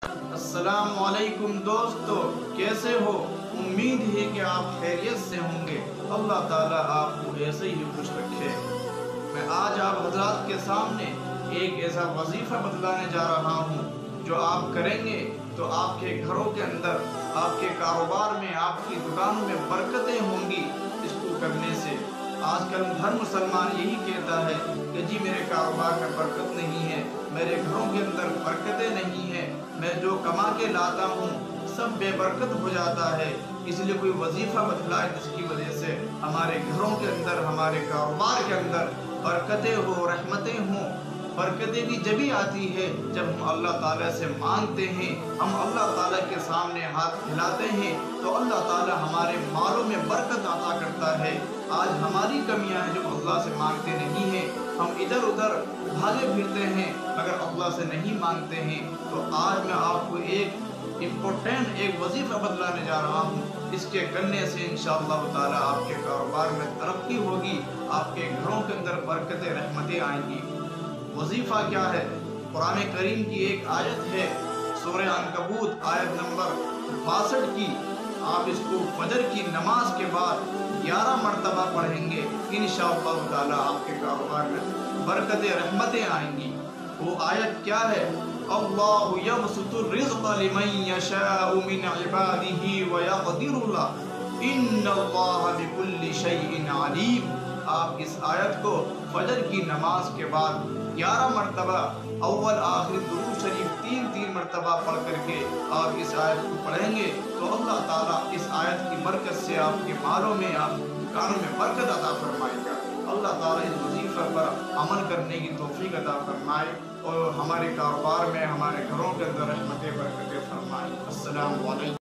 अस्सलाम वालेकुम दोस्तों, कैसे हो? उम्मीद है कि आप खैरियत से होंगे। अल्लाह ताला आपको ऐसे ही खुश रखे। मैं आज आप हजरात के सामने एक ऐसा वजीफा बतलाने जा रहा हूँ जो आप करेंगे तो आपके घरों के अंदर, आपके कारोबार में, आपकी दुकानों में बरकतें होंगी। इसको करने से आजकल हर मुसलमान यही कहता है कि जी मेरे कारोबार में बरकत नहीं है, मेरे घरों के अंदर बरकतें नहीं हैं, मैं जो कमा के लाता हूँ सब बेबरकत हो जाता है। इसलिए कोई वजीफ़ा बतलाए जिसकी वजह से हमारे घरों के अंदर, हमारे कारोबार के अंदर बरकतें हो, रहमतें हों। बरकतें भी जभी आती है जब हम अल्लाह ताला से मांगते हैं, हम अल्लाह ताला के सामने हाथ फैलाते हैं तो अल्लाह ताला हमारे मालों में बरकत अता करता है। आज हमारी कमियां हैं जो अल्लाह से मांगते नहीं हैं, हम इधर उधर भागे फिरते हैं मगर अल्लाह से नहीं मांगते हैं। तो आज मैं आपको एक इम्पोर्टेंट एक वजीफ़ा बतलाने जा रहा हूँ। इसके करने से इंशाअल्लाह ताला आपके कारोबार में तरक्की होगी, आपके घरों के अंदर बरकतें, रहमतें आएंगी। वजीफ़ा क्या है? कुरान करीम की एक आयत है, सूरह अनकबूत आयत नंबर 62 की। आप इसको फजर की नमाज के बाद 11 मरतबा पढ़ेंगे, इंशाअल्लाह ताला आपके कारोबार में बरकतें, रहमतें आएंगी। वो आयत क्या है? अल्लाहु यबसुतुर रिज़्क़ लिमन यशाउ मिन इबादिही व यक़दिरु लहु इन्नल्लाहा बिकुल्लि शैइन अलीम। आप इस आयत को फजर की नमाज के बाद 11 मरतबा अव्वल आखिर दुरूद शरीफ 3 मरतबा पढ़ करके आप इस आयत को पढ़ेंगे तो अल्लाह ताला इस आयत की बरकत से आपके मालों में, आपके दुकानों में बरकत अता फरमाएगा। अल्लाह ताला इस वजीफे पर अमल करने की तौफीक अता फरमाए और हमारे कारोबार में, हमारे घरों के अंदर रहमतें, बरकतें फरमाए। अस्सलाम वालेकुम।